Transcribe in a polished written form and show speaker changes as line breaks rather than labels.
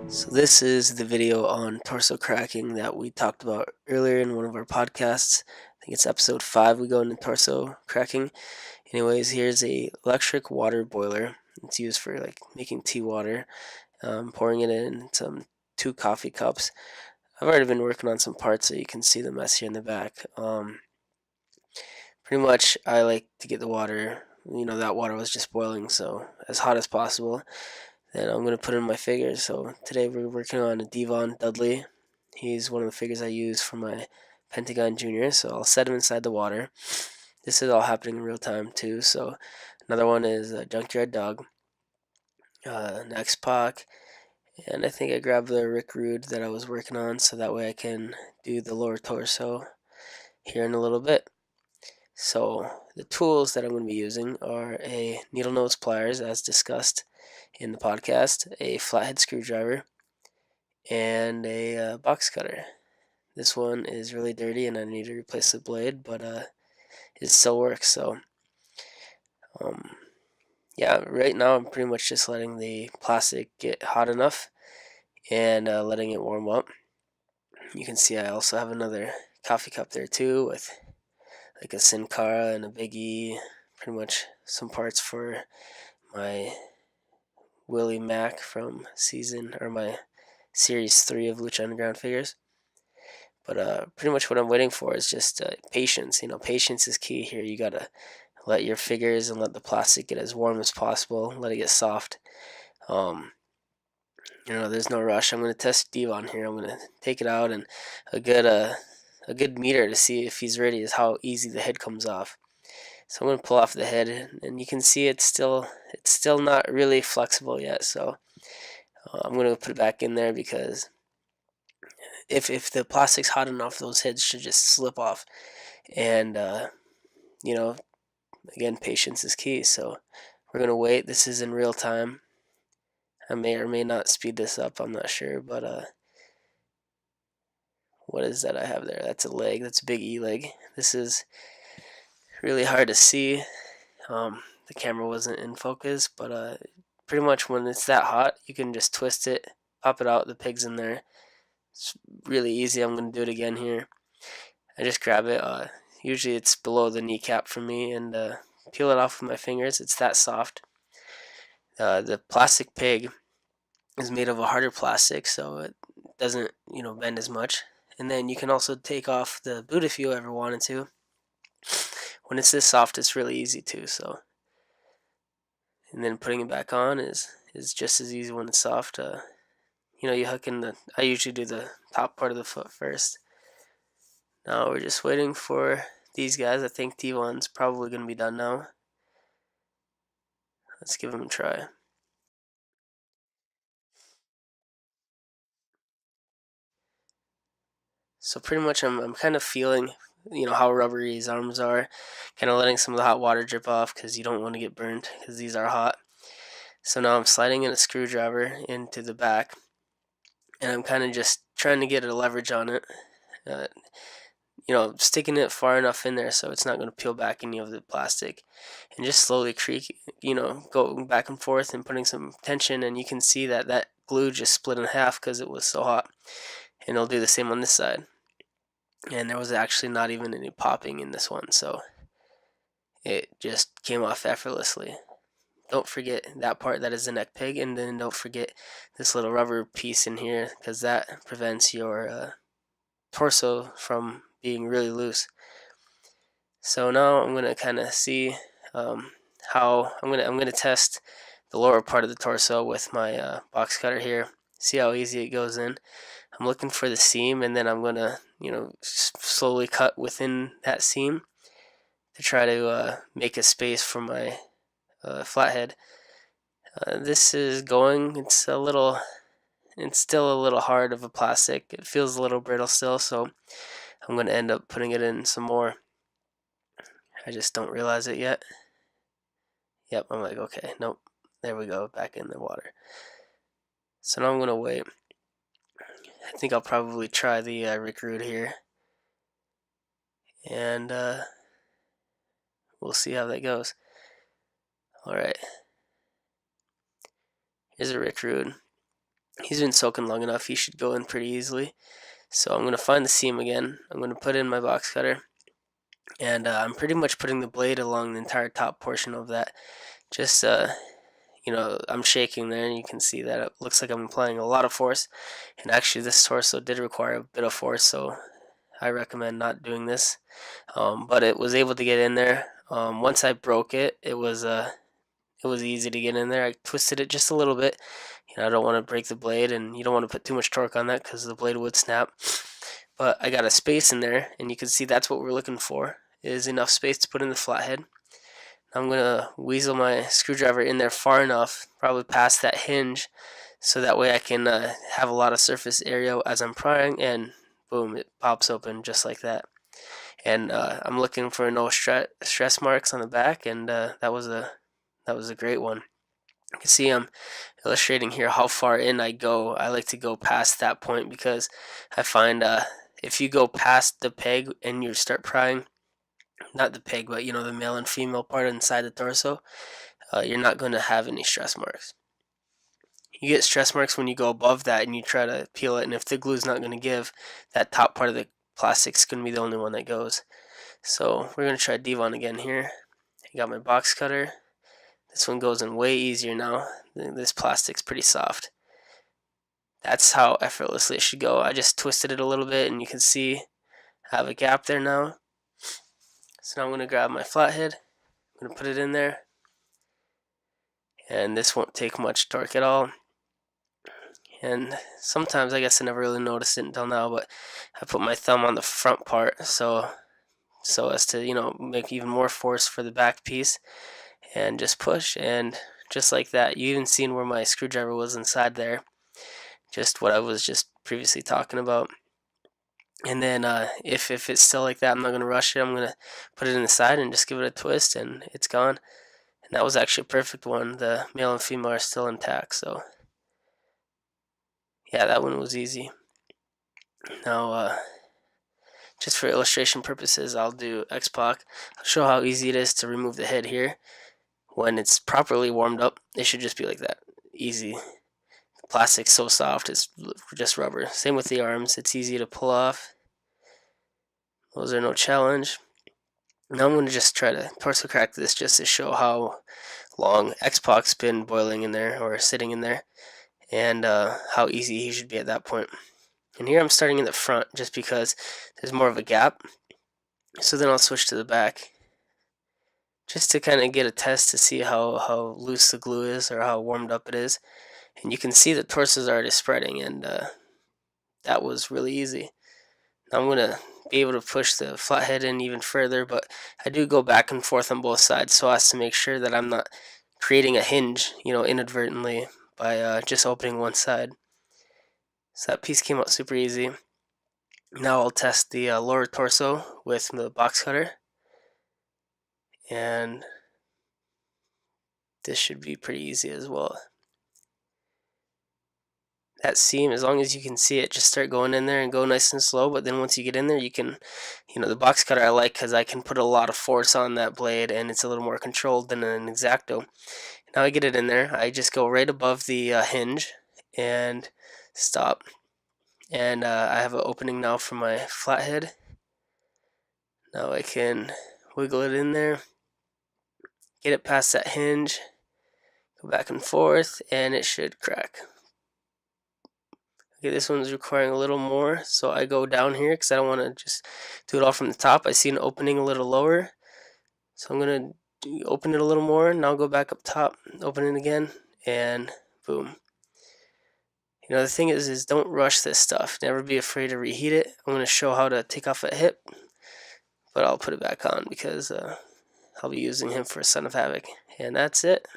So this is the video on torso cracking that we talked about earlier in one of our podcasts. I think it's episode 5 we go into torso cracking. Anyways, here's a electric water boiler. It's used for like making tea water. Pouring it in some 2 coffee cups. I've already been working on some parts so you can see the mess here in the back. Pretty much I like to get the water, that water was just boiling, so as hot as possible. Then I'm going to put in my figures. So today we're working on a Devon Dudley. He's one of the figures I use for my Pentagon Junior, so I'll set him inside the water. This is all happening in real time too. So another one is a Junkyard Dog, an X-Pac, and I think I grabbed the Rick Rude that I was working on so that way I can do the lower torso here in a little bit. So the tools that I'm going to be using are a needle nose pliers as discussed in the podcast, a flathead screwdriver, and a box cutter. This one is really dirty and I need to replace the blade, but it still works. So yeah, right now I'm pretty much just letting the plastic get hot enough and letting it warm up. You can see I also have another coffee cup there too with like a Sin Cara and a Big E, pretty much some parts for my Willie Mack from my series 3 of Lucha Underground figures. But pretty much what I'm waiting for is just patience. Patience is key here. You gotta let your figures and let the plastic get as warm as possible. Let it get soft. There's no rush. I'm gonna test Devon here. I'm gonna take it out, and a good meter to see if he's ready is how easy the head comes off. So I'm gonna pull off the head, and you can see it's still not really flexible yet. So I'm gonna put it back in there because if the plastic's hot enough, those heads should just slip off. And you know, again, patience is key. So we're gonna wait. This is in real time. I may or may not speed this up. I'm not sure, but what is that I have there? That's a leg. That's a big E leg. This is really hard to see. The camera wasn't in focus, but pretty much when it's that hot, you can just twist it, pop it out. The pig's in there. It's really easy. I'm gonna do it again here. I just grab it. Usually it's below the kneecap for me, and peel it off with my fingers. It's that soft. The plastic pig is made of a harder plastic, so it doesn't bend as much. And then you can also take off the boot if you ever wanted to. When it's this soft, it's really easy too. So, and then putting it back on is just as easy when it's soft. You hook in the. I usually do the top part of the foot first. Now we're just waiting for these guys. I think T1's probably going to be done now. Let's give them a try. So pretty much I'm kind of feeling, how rubbery his arms are. Kind of letting some of the hot water drip off because you don't want to get burned because these are hot. So now I'm sliding in a screwdriver into the back. And I'm kind of just trying to get a leverage on it. Uh, sticking it far enough in there so it's not going to peel back any of the plastic, and just slowly going back and forth and putting some tension, and you can see that glue just split in half because it was so hot. And it'll do the same on this side. And there was actually not even any popping in this one, so it just came off effortlessly. Don't forget that part that is the neck pig, and then don't forget this little rubber piece in here because that prevents your torso from being really loose. So now I'm gonna kind of see how I'm gonna test the lower part of the torso with my box cutter here. See how easy it goes in. I'm looking for the seam, and then I'm gonna slowly cut within that seam to try to make a space for my flathead. This is going. It's still a little hard of a plastic. It feels a little brittle still, so I'm going to end up putting it in some more. I just don't realize it yet. Yep, I'm like, okay, nope. There we go, back in the water. So now I'm going to wait. I think I'll probably try the Rick Rude here. And we'll see how that goes. Alright. Here's a Rick Rude. He's been soaking long enough, he should go in pretty easily. So I'm going to find the seam again. I'm going to put in my box cutter, and I'm pretty much putting the blade along the entire top portion of that. Just, I'm shaking there, and you can see that it looks like I'm applying a lot of force. And actually, this torso did require a bit of force, so I recommend not doing this. But it was able to get in there. Once I broke it, it was easy to get in there. I twisted it just a little bit. I don't want to break the blade, and you don't want to put too much torque on that because the blade would snap. But I got a space in there, and you can see that's what we're looking for, is enough space to put in the flathead. I'm going to weasel my screwdriver in there far enough, probably past that hinge, so that way I can have a lot of surface area as I'm prying, and boom, it pops open just like that. And I'm looking for no stress marks on the back, and that was a great one. You can see I'm illustrating here how far in I go. I like to go past that point because I find if you go past the peg and you start prying, not the peg, but the male and female part inside the torso, you're not going to have any stress marks. You get stress marks when you go above that and you try to peel it, and if the glue's not going to give, that top part of the plastic's going to be the only one that goes. So we're going to try Devon again here. I got my box cutter. This one goes in way easier now. This plastic's pretty soft. That's how effortlessly it should go. I just twisted it a little bit, and you can see I have a gap there now. So now I'm going to grab my flathead. I'm going to put it in there. And this won't take much torque at all. And sometimes, I guess I never really noticed it until now, but I put my thumb on the front part so as to, make even more force for the back piece. And just push, and just like that, you even seen where my screwdriver was inside there, just what I was just previously talking about. And then if it's still like that, I'm not going to rush it. I'm going to put it in the side and just give it a twist, and it's gone. And that was actually a perfect one. The male and female are still intact, so yeah, that one was easy. Now just for illustration purposes, I'll do X-Pac. I'll show how easy it is to remove the head here. When it's properly warmed up, it should just be like that. Easy. The plastic's so soft, it's just rubber. Same with the arms, it's easy to pull off. Those are no challenge. Now I'm going to just try to torso crack this just to show how long X-Pac's been boiling in there, or sitting in there, and how easy he should be at that point. And here I'm starting in the front just because there's more of a gap. So then I'll switch to the back, just to kind of get a test to see how loose the glue is, or how warmed up it is. And you can see the torso is already spreading, and that was really easy. Now I'm going to be able to push the flathead in even further, but I do go back and forth on both sides so as to make sure that I'm not creating a hinge, inadvertently by just opening one side. So that piece came out super easy. Now I'll test the lower torso with the box cutter, and this should be pretty easy as well. That seam, as long as you can see it, just start going in there and go nice and slow. But then once you get in there, you can, the box cutter I like because I can put a lot of force on that blade, and it's a little more controlled than an X-Acto. Now I get it in there, I just go right above the hinge and stop. And I have an opening now for my flathead. Now I can wiggle it in there, get it past that hinge, go back and forth, and it should crack. Okay, this one's requiring a little more, so I go down here because I don't want to just do it all from the top. I see an opening a little lower, so I'm going to open it a little more, and I'll go back up top, open it again, and boom. The thing is don't rush this stuff. Never be afraid to reheat it. I'm going to show how to take off a hip, but I'll put it back on because I'll be using him for Son of Havoc. And that's it.